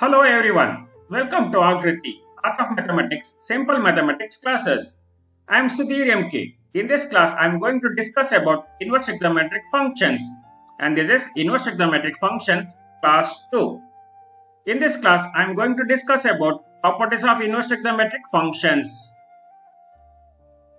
Hello everyone, welcome to Agriti, Art of Mathematics, Simple Mathematics classes. I am Sudhir MK. In this class, I am going to discuss about inverse trigonometric functions, and this is inverse trigonometric functions class 2. In this class, I am going to discuss about properties of inverse trigonometric functions.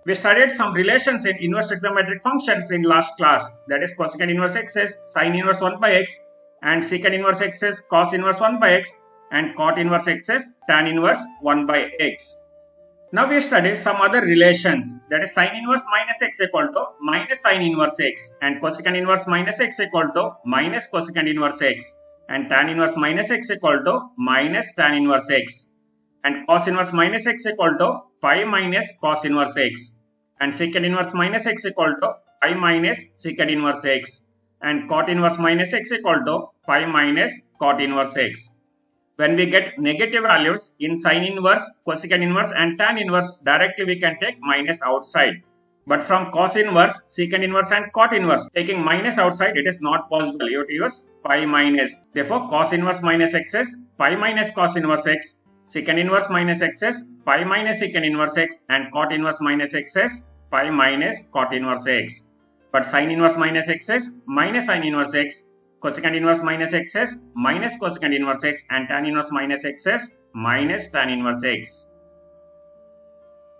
We studied some relations in inverse trigonometric functions in last class, that is cosecant inverse x is sin inverse 1 by x, and secant inverse x is cos inverse 1 by x, and cot inverse x is tan inverse 1 by x. Now we study some other relations, that is sin inverse minus x equal to minus sin inverse x, and cosecant inverse minus x equal to minus cosecant inverse x, and tan inverse minus x equal to minus tan inverse x, and cos inverse minus x equal to pi minus cos inverse x, and secant inverse minus x equal to pi minus secant inverse x, and cot inverse minus x equal to pi minus cot inverse x. When we get negative values in sin inverse, cosecant inverse and tan inverse, directly we can take minus outside. But from cos inverse, secant inverse and cot inverse, taking minus outside, it is not possible. You have to use pi minus. Therefore, cos inverse minus x is pi minus cos inverse x, secant inverse minus x is pi minus secant inverse x, and cot inverse minus x is pi minus cot inverse x. But sin inverse minus x is minus sin inverse x, cosecant inverse minus x is minus cosecant inverse x, and tan inverse minus x is minus tan inverse x.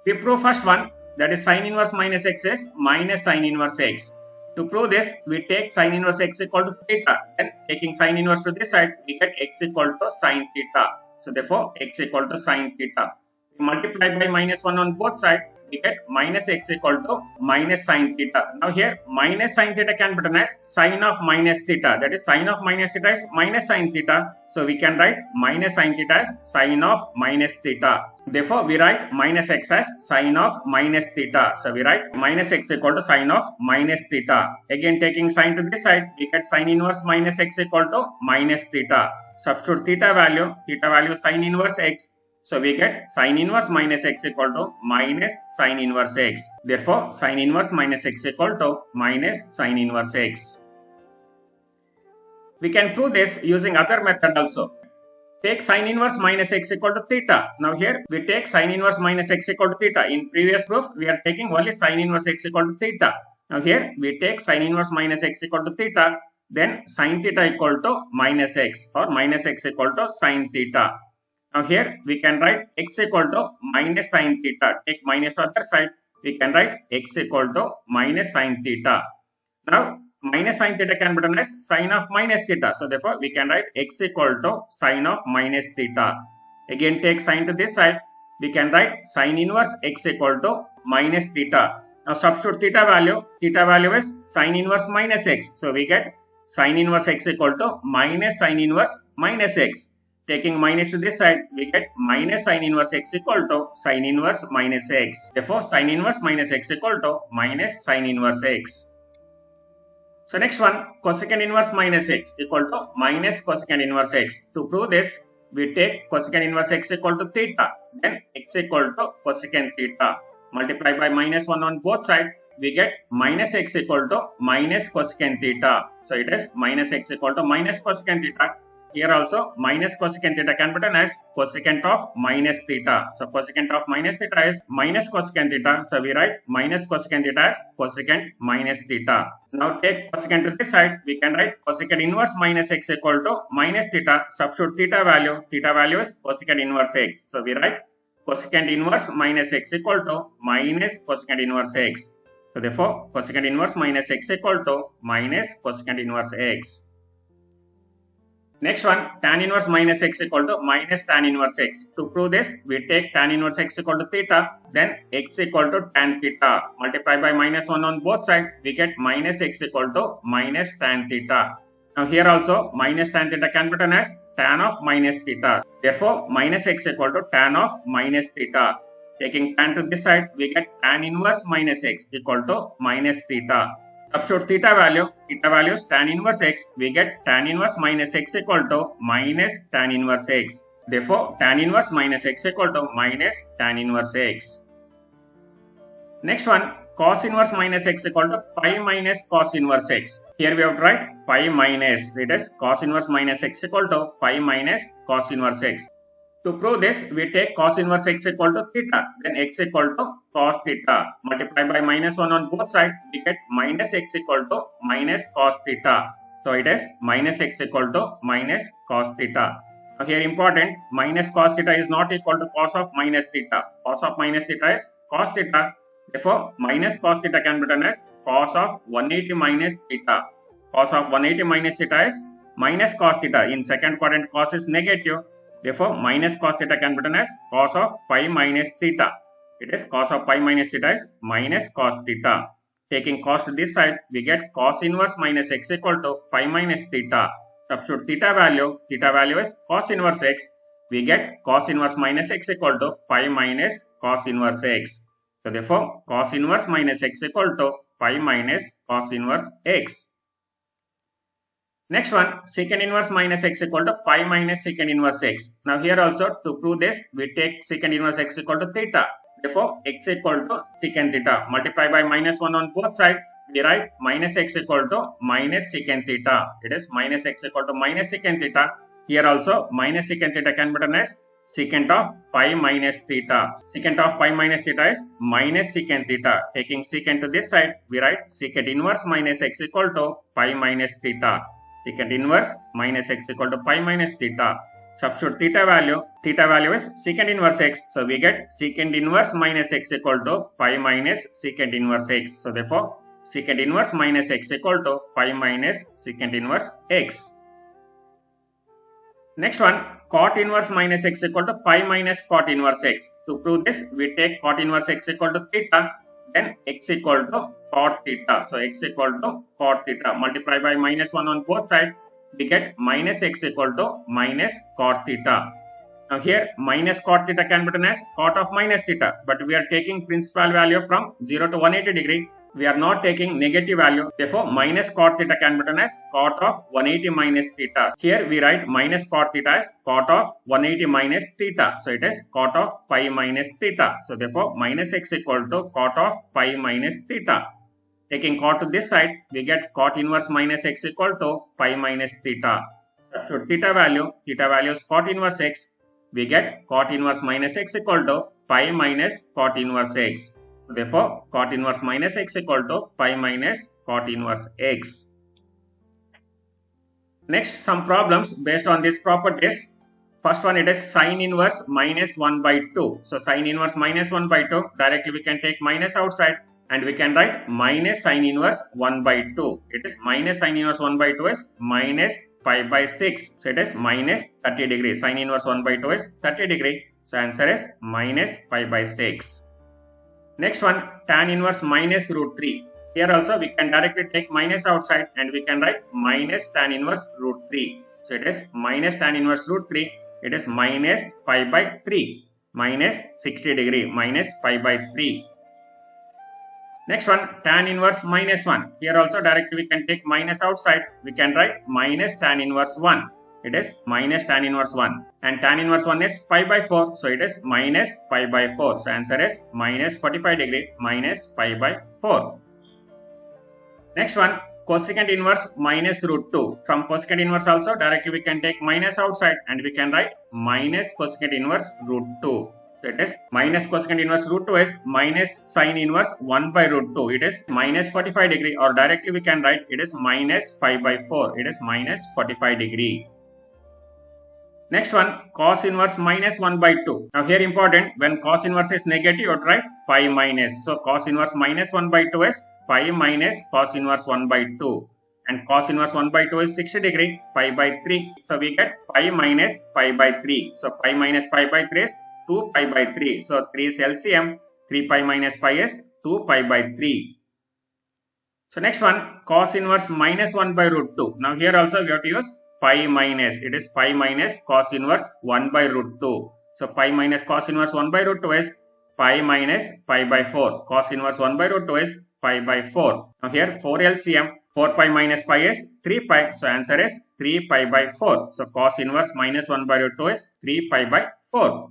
We prove first one, that is sin inverse minus x is minus sin inverse x. To prove this, we take sin inverse x equal to theta. Then taking sin inverse to this side, we get x equal to sin theta. So therefore, x equal to sin theta. We multiply by minus 1 on both sides, we get minus x equal to minus sin theta. Now here minus sin theta can be written as sin of minus theta. That is sin of minus theta is minus sin theta. So we can write minus sin theta as sin of minus theta. Therefore we write minus x as sin of minus theta. So we write minus x equal to sin of minus theta. Again taking sin to this side, we get sin inverse minus x equal to minus theta. Substitute theta value sin inverse x. So we get sin inverse minus x equal to minus sin inverse x. Therefore, sin inverse minus x equal to minus sin inverse x. We can prove this using other method also. Take sin inverse minus x equal to theta. Now here we take sin inverse minus x equal to theta. In previous proof, we are taking only sin inverse x equal to theta. Now here we take sin inverse minus x equal to theta. Then sin theta equal to minus x, or minus x equal to sin theta. Now here we can write x equal to minus sin theta. Take minus to other side, we can write x equal to minus sin theta. Now minus sin theta can be written as sin of minus theta. So therefore we can write x equal to sin of minus theta. Again take sin to this side, we can write sin inverse x equal to minus theta. Now substitute theta value is sin inverse minus x. So we get sin inverse x equal to minus sin inverse minus x. Taking minus to this side, we get minus sin inverse x equal to sin inverse minus x. Therefore, sin inverse minus x equal to minus sin inverse x. So next one, cosecant inverse minus x equal to minus cosecant inverse x. To prove this, we take cosecant inverse x equal to theta. Then x equal to cosecant theta. Multiply by minus 1 on both sides, we get minus x equal to minus cosecant theta. So it is minus x equal to minus cosecant theta. Here also minus cosecant theta can be written as cosecant of minus theta. So cosecant of minus theta is minus cosecant theta. So we write minus cosecant theta as cosecant minus theta. Now take cosecant to this side. We can write cosecant inverse minus x equal to minus theta. Substitute theta value is cosecant inverse x. So we write cosecant inverse minus x equal to minus cosecant inverse x. So therefore cosecant inverse minus x equal to minus cosecant inverse x. Next one, tan inverse minus x equal to minus tan inverse x. To prove this, we take tan inverse x equal to theta, then x equal to tan theta. Multiply by minus 1 on both sides, we get minus x equal to minus tan theta. Now here also minus tan theta can be written as tan of minus theta. Therefore, minus x equal to tan of minus theta. Taking tan to this side, we get tan inverse minus x equal to minus theta. Substitute theta value is tan inverse x, we get tan inverse minus x equal to minus tan inverse x. Therefore, tan inverse minus x equal to minus tan inverse x. Next one, cos inverse minus x equal to pi minus cos inverse x. Here we have to write pi minus, it is cos inverse minus x equal to pi minus cos inverse x. To prove this, we take cos inverse x equal to theta, then x equal to cos theta. Multiply by minus 1 on both sides, we get minus x equal to minus cos theta. So it is minus x equal to minus cos theta. Now here important, minus cos theta is not equal to cos of minus theta. Cos of minus theta is cos theta. Therefore, minus cos theta can be written as cos of 180 minus theta. Cos of 180 minus theta is minus cos theta. In second quadrant, cos is negative. Therefore, minus cos theta can be written as cos of pi minus theta. It is cos of pi minus theta is minus cos theta. Taking cos to this side, we get cos inverse minus x equal to pi minus theta. Substitute theta value is cos inverse x. We get cos inverse minus x equal to pi minus cos inverse x. So therefore, cos inverse minus x equal to pi minus cos inverse x. Next one, secant inverse minus x equal to pi minus secant inverse x. Now here also, to prove this, we take secant inverse x equal to theta. Therefore, x equal to secant theta. Multiply by minus 1 on both sides. We write minus x equal to minus secant theta. It is minus x equal to minus secant theta. Here also, minus secant theta can be written as secant of pi minus theta. Secant of pi minus theta is minus secant theta. Taking secant to this side, we write secant inverse minus x equal to pi minus theta. Secant inverse minus x equal to pi minus theta. Substitute theta value is secant inverse x. So we get secant inverse minus x equal to pi minus secant inverse x. So therefore, secant inverse minus x equal to pi minus secant inverse x. Next one, cot inverse minus x equal to pi minus cot inverse x. To prove this, we take cot inverse x equal to theta, then x equal to cot theta. So x equal to cot theta. Multiply by minus 1 on both sides, we get minus x equal to minus cot theta. Now here minus cot theta can be written as cot of minus theta, but we are taking principal value from 0 to 180 degree. We are not taking negative value. Therefore, minus cot theta can be written as cot of 180 minus theta. Here we write minus cot theta as cot of 180 minus theta. So it is cot of pi minus theta. So therefore, minus x equal to cot of pi minus theta. Taking cot to this side, we get cot inverse minus x equal to pi minus theta. Substitute theta value is cot inverse x. We get cot inverse minus x equal to pi minus cot inverse x. So therefore, cot inverse minus x equal to pi minus cot inverse x. Next, some problems based on these properties. First one, it is sin inverse minus 1 by 2. So sin inverse minus 1 by 2, directly we can take minus outside and we can write minus sin inverse 1 by 2. It is minus sin inverse 1 by 2 is minus pi by 6. So it is minus 30 degree. Sin inverse 1 by 2 is 30 degree. So answer is minus pi by 6. Next one, tan inverse minus root 3. Here also we can directly take minus outside and we can write minus tan inverse root 3. So it is minus tan inverse root 3. It is minus pi by 3. Minus 60 degree. Minus pi by 3. Next one, tan inverse minus 1. Here also directly we can take minus outside. We can write minus tan inverse 1. It is minus tan inverse 1. And tan inverse 1 is pi by 4. So it is minus pi by 4. So answer is minus 45 degree minus pi by 4. Next one, cosecant inverse minus root 2. From cosecant inverse also directly we can take minus outside and we can write minus cosecant inverse root 2. So it is minus cosecant inverse root 2 is minus sin inverse 1 by root 2. It is minus 45 degree, or directly we can write it is minus pi by 4. It is minus 45 degree. Next one, cos inverse minus 1 by 2. Now here important, when cos inverse is negative, you write pi minus. So cos inverse minus 1 by 2 is pi minus cos inverse 1 by 2. And cos inverse 1 by 2 is 60 degree, pi by 3. So we get pi minus pi by 3. So pi minus pi by 3 is 2 pi by 3. So 3 is LCM. 3 pi minus pi is 2 pi by 3. So next one, cos inverse minus 1 by root 2. Now here also we have to use pi minus. It is pi minus cos inverse 1 by root 2. So pi minus cos inverse 1 by root 2 is pi minus pi by 4. Cos inverse 1 by root 2 is pi by 4. Now here 4 LCM. 4 pi minus pi is 3 pi. So answer is 3 pi by 4. So cos inverse minus 1 by root 2 is 3 pi by 4.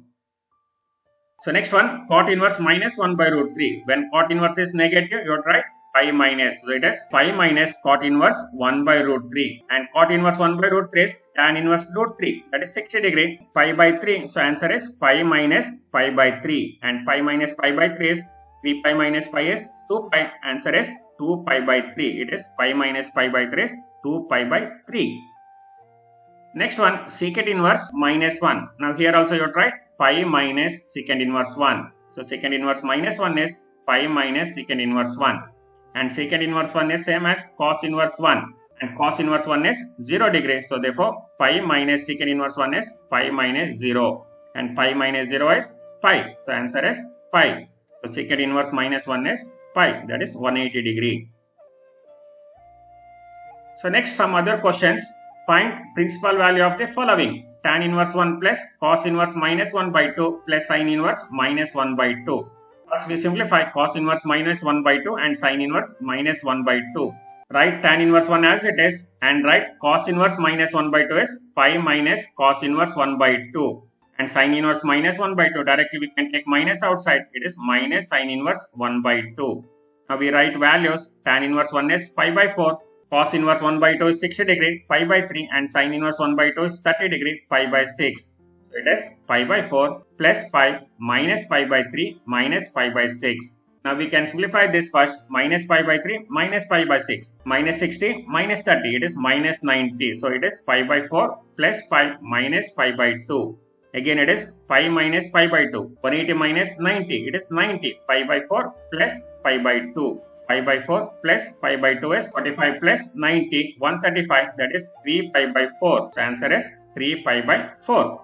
So next one, cot inverse minus 1 by root 3. When cot inverse is negative, you would write pi minus. So it is pi minus cot inverse 1 by root 3. And cot inverse 1 by root 3 is tan inverse root 3. That is 60 degree. Pi by 3. So answer is pi minus pi by 3. And pi minus pi by 3 is 3 pi minus pi is 2 pi. Answer is 2 pi by 3. It is pi minus pi by 3 is 2 pi by 3. Next one, secant inverse minus 1. Now here also you try pi minus secant inverse 1. So secant inverse minus 1 is pi minus secant inverse 1. And secant inverse 1 is same as cos inverse 1. And cos inverse 1 is 0 degree. So therefore pi minus secant inverse 1 is pi minus 0. And pi minus 0 is pi. So answer is pi. So secant inverse minus 1 is pi. That is 180 degree. So next some other questions. Find principal value of the following. Tan inverse 1 plus cos inverse minus 1 by 2 plus sin inverse minus 1 by 2. First we simplify cos inverse minus 1 by 2 and sin inverse minus 1 by 2. Write tan inverse 1 as it is and write cos inverse minus 1 by 2 is pi minus cos inverse 1 by 2. And sin inverse minus 1 by 2 directly we can take minus outside. It is minus sin inverse 1 by 2. Now we write values. Tan inverse 1 is pi by 4. Cos inverse 1 by 2 is 60 degree, pi by 3, and sin inverse 1 by 2 is 30 degree, pi by 6. So it is pi by 4 plus pi minus pi by 3 minus pi by 6. Now we can simplify this first. Minus pi by 3 minus pi by 6. Minus 60 minus 30. It is minus 90. So it is pi by 4 plus pi minus pi by 2. Again it is pi minus pi by 2. 180 minus 90. It is 90. Pi by 4 plus pi by 2. Pi by 4 plus pi by 2 is 45 plus 90, 135, that is 3 pi by 4. So answer is 3 pi by 4.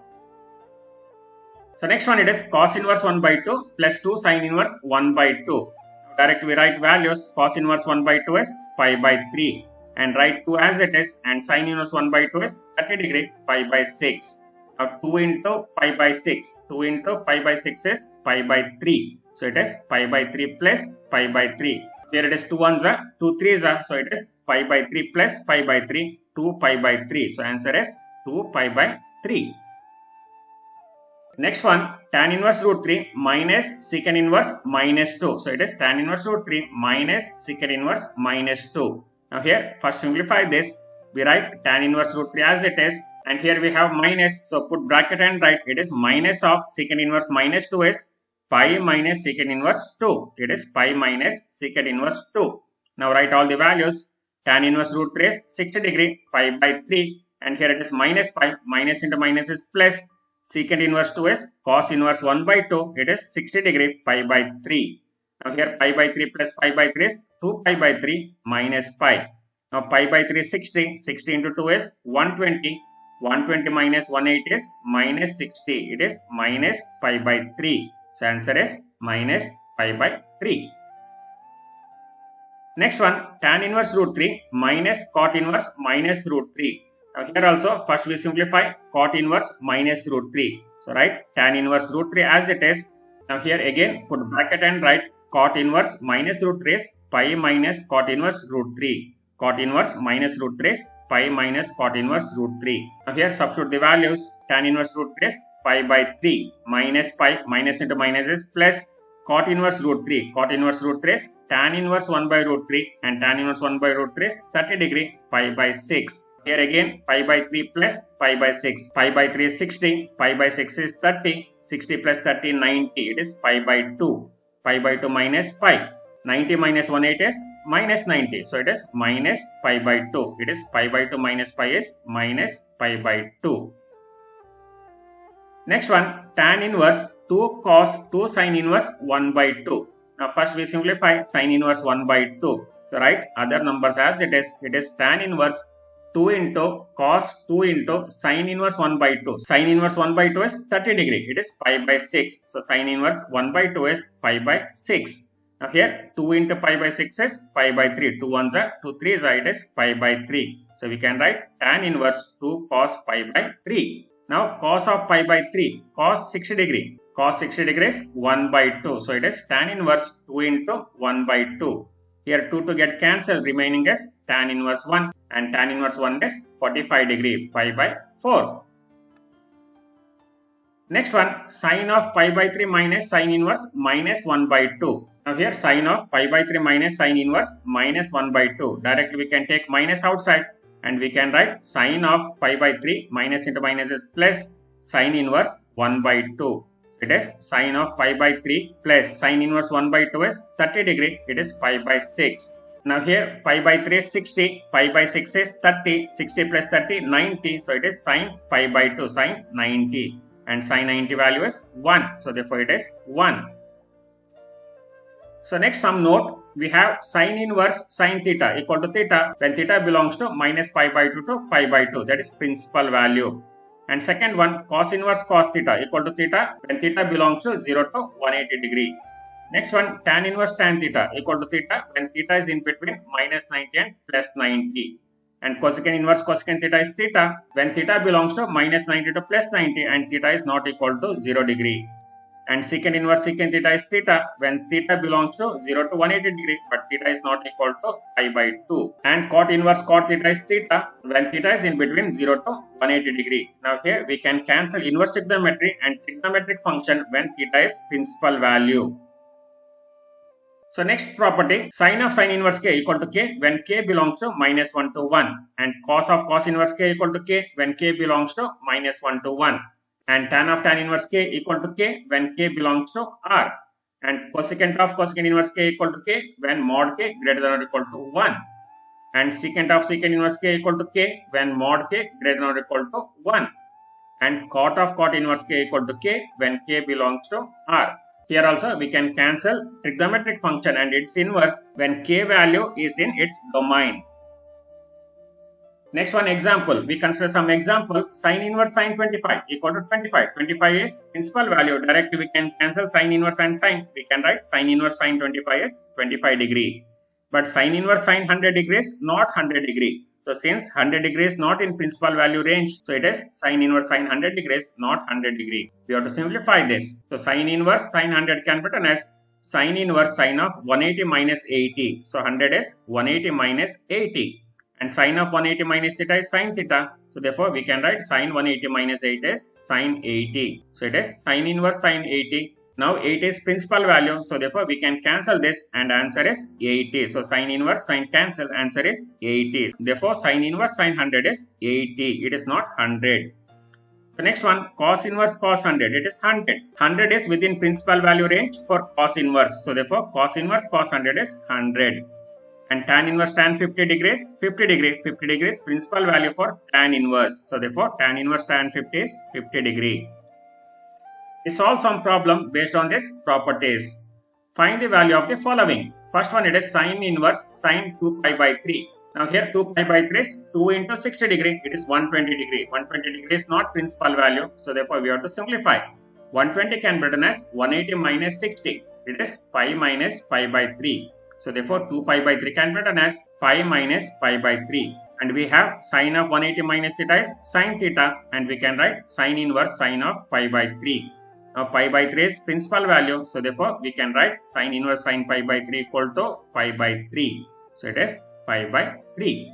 So next one it is cos inverse 1 by 2 plus 2 sin inverse 1 by 2. Direct we write values. Cos inverse 1 by 2 is pi by 3 and write 2 as it is, and sin inverse 1 by 2 is 30 degree, pi by 6. Now 2 into pi by 6. 2 into pi by 6 is pi by 3. So it is pi by 3 plus pi by 3. Here it is 2 ones are, 2 threes are, so it is pi by 3 plus pi by 3, 2 pi by 3. So answer is 2 pi by 3. Next one, tan inverse root 3 minus secant inverse minus 2. So it is tan inverse root 3 minus secant inverse minus 2. Now here first simplify this. We write tan inverse root 3 as it is, and here we have minus. So put bracket and write it is minus of secant inverse minus 2 is pi minus secant inverse 2. It is pi minus secant inverse 2. Now write all the values. Tan inverse root 3 is 60 degree, pi by 3. And here it is minus pi. Minus into minus is plus. Secant inverse 2 is cos inverse 1 by 2. It is 60 degree, pi by 3. Now here pi by 3 plus pi by 3 is 2 pi by 3 minus pi. Now pi by 3 is 60. 60 into 2 is 120. 120 minus 180 is minus 60. It is minus pi by 3. So answer is minus pi by 3. Next one, tan inverse root 3 minus cot inverse minus root 3. Now here also first we simplify cot inverse minus root 3. So write tan inverse root 3 as it is. Now here again put bracket and write cot inverse minus root 3 is pi minus cot inverse root 3. Cot inverse minus root 3 is pi minus cot inverse root 3. Now here substitute the values. Tan inverse root 3 is pi by 3 minus pi, minus into minus is plus cot inverse root 3. Cot inverse root 3 is tan inverse 1 by root 3, and tan inverse 1 by root 3 is 30 degree, pi by 6. Here again pi by 3 plus pi by 6. Pi by 3 is 60, pi by 6 is 30, 60 plus 30 90. It is pi by 2. Pi by 2 minus pi. 90 minus 180 is minus 90. So it is minus pi by 2. It is pi by 2 minus pi is minus pi by 2. Next one, tan inverse 2 cos 2 sin inverse 1 by 2. Now first we simplify sin inverse 1 by 2. So write other numbers as it is. It is tan inverse 2 into cos 2 into sin inverse 1 by 2. Sin inverse 1 by 2 is 30 degree. It is pi by 6. So sin inverse 1 by 2 is pi by 6. Now here 2 into pi by 6 is pi by 3. 2 ones are, 2 3s are, it is pi by 3. So we can write tan inverse 2 cos pi by 3. Now cos of pi by 3, cos 60 degree. Cos 60 degree is 1 by 2. So it is tan inverse 2 into 1 by 2. Here 2 to get cancelled, remaining is tan inverse 1, and tan inverse 1 is 45 degree, pi by 4. Next one, sine of pi by 3 minus sine inverse minus 1 by 2. Now here sine of pi by 3 minus sine inverse minus 1 by 2. Directly we can take minus outside and we can write sine of pi by 3 minus into minus is plus sine inverse 1 by 2. It is sine of pi by 3 plus sine inverse 1 by 2 is 30 degree. It is pi by 6. Now here pi by 3 is 60, pi by 6 is 30, 60 plus 30, 90. So it is sine pi by 2, sine 90. And sine 90 value is 1. So therefore it is 1. So next some note, we have sine inverse sine theta equal to theta when theta belongs to minus pi by 2 to pi by 2. That is principal value. And second one, cos inverse cos theta equal to theta when theta belongs to 0 to 180 degree. Next one, tan inverse tan theta equal to theta when theta is in between minus 90 and plus 90. And cosecant inverse cosecant theta is theta when theta belongs to minus 90 to plus 90 and theta is not equal to 0 degree. And secant inverse secant theta is theta when theta belongs to 0 to 180 degree but theta is not equal to pi by 2. And cot inverse cot theta is theta when theta is in between 0 to 180 degree. Now here we can cancel inverse trigonometry and trigonometric function when theta is principal value. So next property, sine of sine inverse k equal to k when k belongs to minus 1 to 1 and cos of cos inverse k equal to k when k belongs to minus 1 to 1 and tan of tan inverse k equal to k when k belongs to r and cosecant of cosecant inverse k equal to k when mod k greater than or equal to 1 and secant of secant inverse k equal to k when mod k greater than or equal to 1 and cot of cot inverse k equal to k when k belongs to r. Here also we can cancel trigonometric function and its inverse when k value is in its domain. Next one example, we consider some example, sine inverse sine 25 equal to 25. 25 is principal value. Directly we can cancel sine inverse and sine. We can write sine inverse sine 25 is 25 degree. But sine inverse sine 100 degrees not 100 degree. So since 100 degrees not in principal value range, so it is sine inverse sine 100 degrees not 100 degree. We have to simplify this. So sine inverse sine 100 can be written as sine inverse sine of 180 minus 80. So 100 is 180 minus 80. And sine of 180 minus theta is sine theta. So therefore we can write sine 180 minus 8 is sine 80. So it is sine inverse sine 80. Now 8 is principal value. So therefore we can cancel this and answer is 80. So sine inverse sine cancel, answer is 80. Therefore sine inverse sine 100 is 80. It is not 100. The next one, cos inverse cos 100. It is 100. 100 is within principal value range for cos inverse. So therefore cos inverse cos 100 is 100. And tan inverse tan 50 degrees, 50 degrees principal value for tan inverse. So therefore tan inverse tan 50 is 50 degree. We solve some problem based on these properties. Find the value of the following. First one, it is sine inverse sine 2 pi by 3. Now here 2 pi by 3 is 2 into 60 degree. It is 120 degree. 120 degree is not principal value. So therefore we have to simplify. 120 can be written as 180 minus 60. It is pi minus pi by 3. So therefore 2 pi by 3 can be written as pi minus pi by 3. And we have sine of 180 minus theta is sine theta. And we can write sine inverse sine of pi by 3. Now pi by 3 is principal value. So therefore we can write sine inverse sine pi by 3 equal to pi by 3. So it is pi by 3.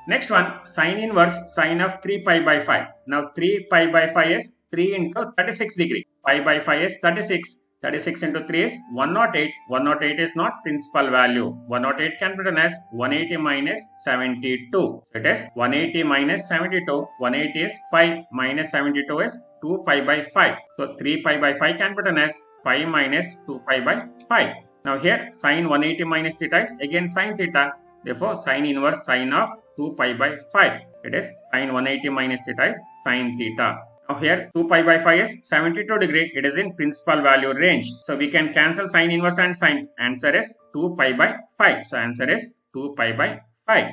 Next one, sine inverse sine of 3 pi by 5. Now 3 pi by 5 is 3 into 36 degree. Pi by 5 is 36. 36 into 3 is 108. 108 is not principal value. 108 can be written as 180 minus 72. It is 180 minus 72. 180 is pi minus 72 is 2 pi by 5. So 3 pi by 5 can be written as pi minus 2 pi by 5. Now here sine 180 minus theta is again sine theta. Therefore sine inverse sine of 2 pi by 5. It is sine 180 minus theta is sine theta. Now here 2 pi by 5 is 72 degree. It is in principal value range. So we can cancel sine inverse and sine. Answer is 2 pi by 5. So answer is 2 pi by 5.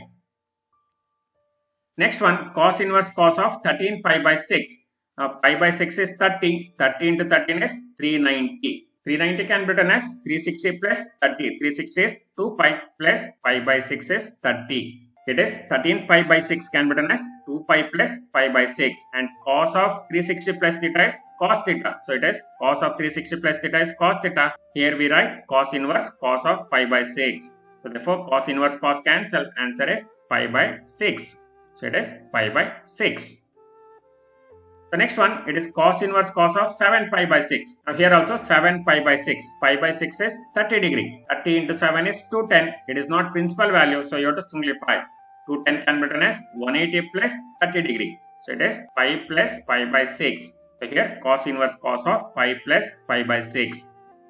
Next one, cos inverse cos of 13 pi by 6. Now pi by 6 is 30. 30 into 13 is 390. 390 can be written as 360 plus 30. 360 is 2 pi plus pi by 6 is 30. It is 13 pi by 6 can be written as 2 pi plus pi by 6. And cos of 360 plus theta is cos theta. So it is cos of 360 plus theta is cos theta. Here we write cos inverse cos of pi by 6. So therefore cos inverse cos cancel. Answer is pi by 6. So it is pi by 6. The next one, it is cos inverse cos of 7 pi by 6. Now here also 7 pi by 6. Pi by 6 is 30 degree. 30 into 7 is 210. It is not principal value, so you have to simplify. 210 can be written as 180 plus 30 degree. So it is pi plus pi by 6. So here cos inverse cos of pi plus pi by 6.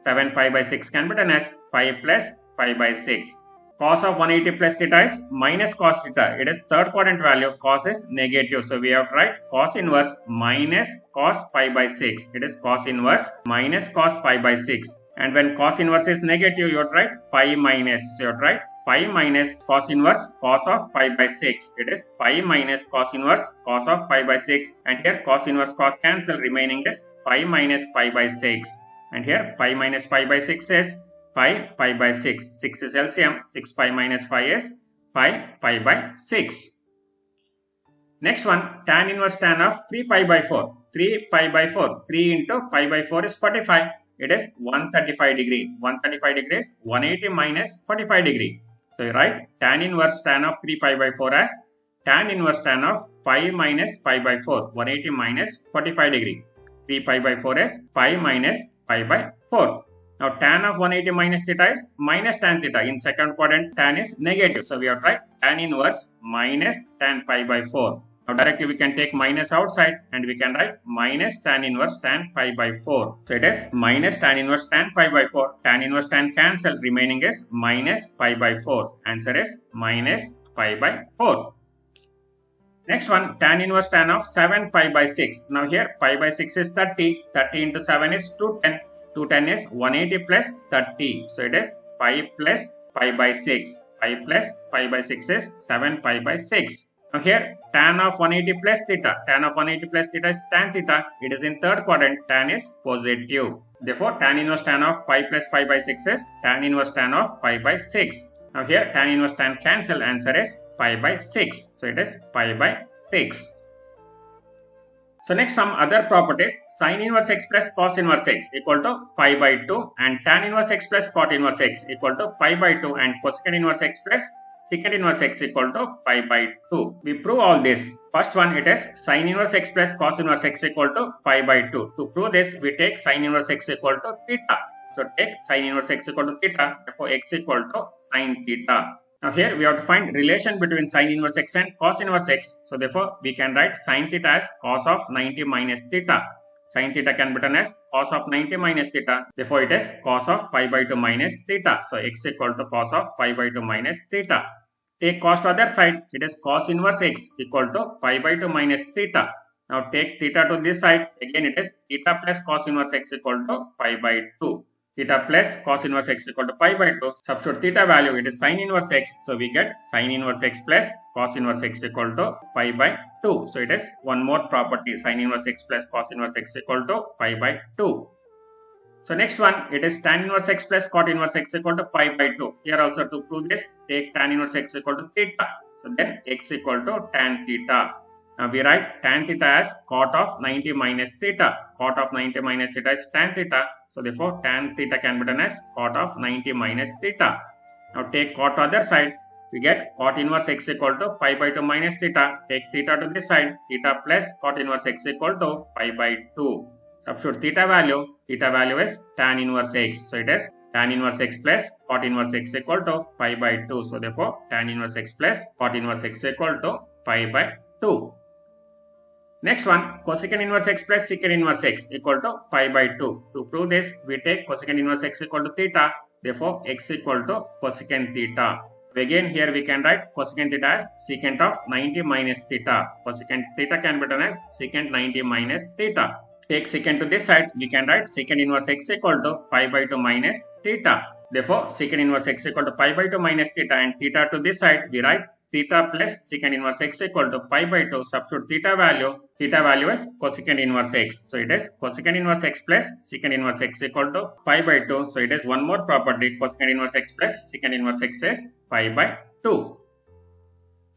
7 pi by 6 can be written as pi plus pi by 6. Cos of 180 plus theta is minus cos theta. It is third quadrant value. Cos is negative. So we have to write cos inverse minus cos pi by 6. It is cos inverse minus cos pi by 6. And when cos inverse is negative, you have to write pi minus. So you have to write pi minus cos inverse cos of pi by 6. It is pi minus cos inverse cos of pi by 6. And here cos inverse cos cancel. Remaining is pi minus pi by 6. And here pi minus pi by 6 is pi by 6. 6 is LCM. 6 pi minus 5 is pi by 6. Next one, tan inverse tan of 3 pi by 4. 3 pi by 4. 3 into pi by 4 is 45. It is 135 degree. 135 degrees 180 minus 45 degree. So you write tan inverse tan of 3 pi by 4 as tan inverse tan of pi minus pi by 4. 180 minus 45 degree. 3 pi by 4 is pi minus pi by 4. Now tan of 180 minus theta is minus tan theta. In second quadrant, tan is negative. So we have to write tan inverse minus tan pi by 4. Now directly we can take minus outside and we can write minus tan inverse tan pi by 4. So it is minus tan inverse tan pi by 4. Tan inverse tan cancel. Remaining is minus pi by 4. Answer is minus pi by 4. Next one, tan inverse tan of 7 pi by 6. Now here pi by 6 is 30. 30 into 7 is 210. 210 is 180 plus 30. So it is pi plus pi by 6. Pi plus pi by 6 is 7 pi by 6. Now here tan of 180 plus theta. Tan of 180 plus theta is tan theta. It is in third quadrant. Tan is positive. Therefore tan inverse tan of pi plus pi by 6 is tan inverse tan of pi by 6. Now here tan inverse tan cancel. Answer is pi by 6. So it is pi by 6. So next some other properties. Sin inverse x plus cos inverse x equal to pi by 2 and tan inverse x plus cot inverse x equal to pi by 2 and cosecant inverse x plus secant inverse x equal to pi by 2. We prove all this. First one, it is sin inverse x plus cos inverse x equal to pi by 2. To prove this, we take sin inverse x equal to theta. So take sin inverse x equal to theta. Therefore x equal to sin theta. Now here we have to find relation between sin inverse x and cos inverse x. So therefore we can write sin theta as cos of 90 minus theta. Sin theta can be written as cos of 90 minus theta. Therefore it is cos of pi by 2 minus theta. So x equal to cos of pi by 2 minus theta. Take cos to other side. It is cos inverse x equal to pi by 2 minus theta. Now take theta to this side. Again it is theta plus cos inverse x equal to pi by 2. Theta plus cos inverse x equal to pi by 2. Substitute theta value, it is sin inverse x. So we get sin inverse x plus cos inverse x equal to pi by 2. So it is one more property, sin inverse x plus cos inverse x equal to pi by 2. So next one, it is tan inverse x plus cot inverse x equal to pi by 2. Here also to prove this, take tan inverse x equal to theta. So then x equal to tan theta. Now we write tan theta as cot of 90 minus theta. Cot of 90 minus theta is tan theta. So therefore tan theta can be written as cot of 90 minus theta. Now take cot to other side. We get cot inverse x equal to pi by 2 minus theta. Take theta to this side. Theta plus cot inverse x equal to pi by 2. Substitute theta value. Theta value is tan inverse x. So it is tan inverse x plus cot inverse x equal to pi by 2. So therefore tan inverse x plus cot inverse x equal to pi by 2. Next one, cosecant inverse x plus secant inverse x equal to pi by 2. To prove this, we take cosecant inverse x equal to theta. Therefore, x equal to cosecant theta. Again, here we can write cosecant theta as secant of 90 minus theta. Cosecant theta can be written as secant 90 minus theta. Take secant to this side, we can write secant inverse x equal to pi by 2 minus theta. Therefore, secant inverse x equal to pi by 2 minus theta, and theta to this side, we write theta plus secant inverse x equal to pi by 2. Substitute theta value. Theta value is cosecant inverse x. So it is cosecant inverse x plus secant inverse x equal to pi by 2. So it is one more property. Cosecant inverse x plus secant inverse x is pi by 2.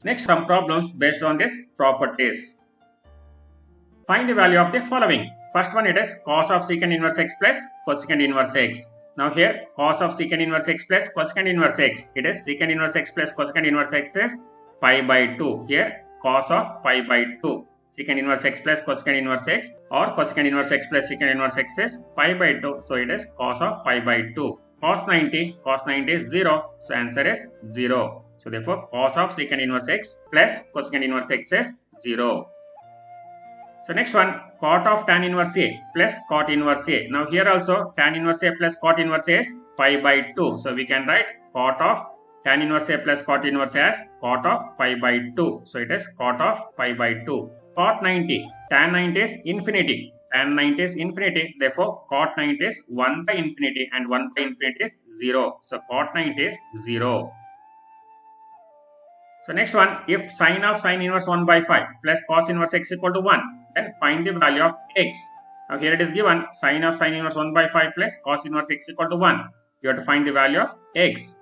Next, some problems based on these properties. Find the value of the following. First one, it is cos of secant inverse x plus cosecant inverse x. Now here cos of secant inverse x plus cosecant inverse x. It is secant inverse x plus cosecant inverse x is pi by 2. Here cos of pi by 2. secant inverse x plus cosecant inverse x, or cosecant inverse x plus secant inverse x is pi by 2. So it is cos of pi by 2. Cos 90 is 0. So answer is 0. So therefore cos of secant inverse x plus cosecant inverse x is 0. So next one, cot of tan inverse A plus cot inverse A. Now here also tan inverse A plus cot inverse A is pi by 2. So we can write cot of tan inverse A plus cot inverse A as cot of pi by 2. So it is cot of pi by 2. Cot 90, tan 90 is infinity. Tan 90 is infinity. Therefore cot 90 is 1 by infinity and 1 by infinity is 0. So cot 90 is 0. So next one, if sine of sine inverse 1 by 5 plus cos inverse x equal to 1, then find the value of x. Now here it is given sine of sine inverse 1 by 5 plus cos inverse x equal to 1. You have to find the value of x.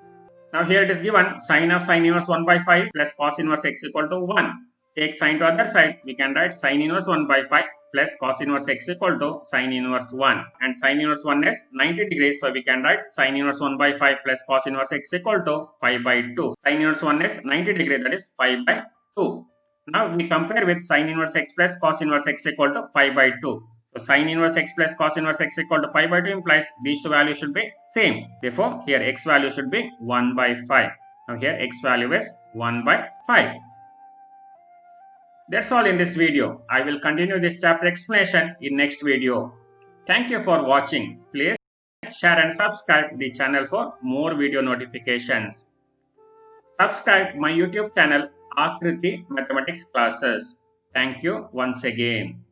Now here it is given sine of sine inverse 1 by 5 plus cos inverse x equal to 1. Take sine to other side, we can write sine inverse 1 by 5 plus cos inverse x equal to sine inverse 1. And sine inverse 1 is 90 degrees, so we can write sine inverse 1 by 5 plus cos inverse x equal to pi by 2. Sine inverse 1 is 90 degrees, that is pi by 2. Now we compare with sine inverse x plus cos inverse x equal to pi by 2. So sine inverse x plus cos inverse x equal to pi by 2 implies these two values should be same. Therefore here x value should be 1 by 5. Now here x value is 1 by 5. That's all in this video. I will continue this chapter explanation in next video. Thank you for watching. Please share and subscribe the channel for more video notifications. Subscribe my YouTube channel Akriti Mathematics Classes. Thank you once again.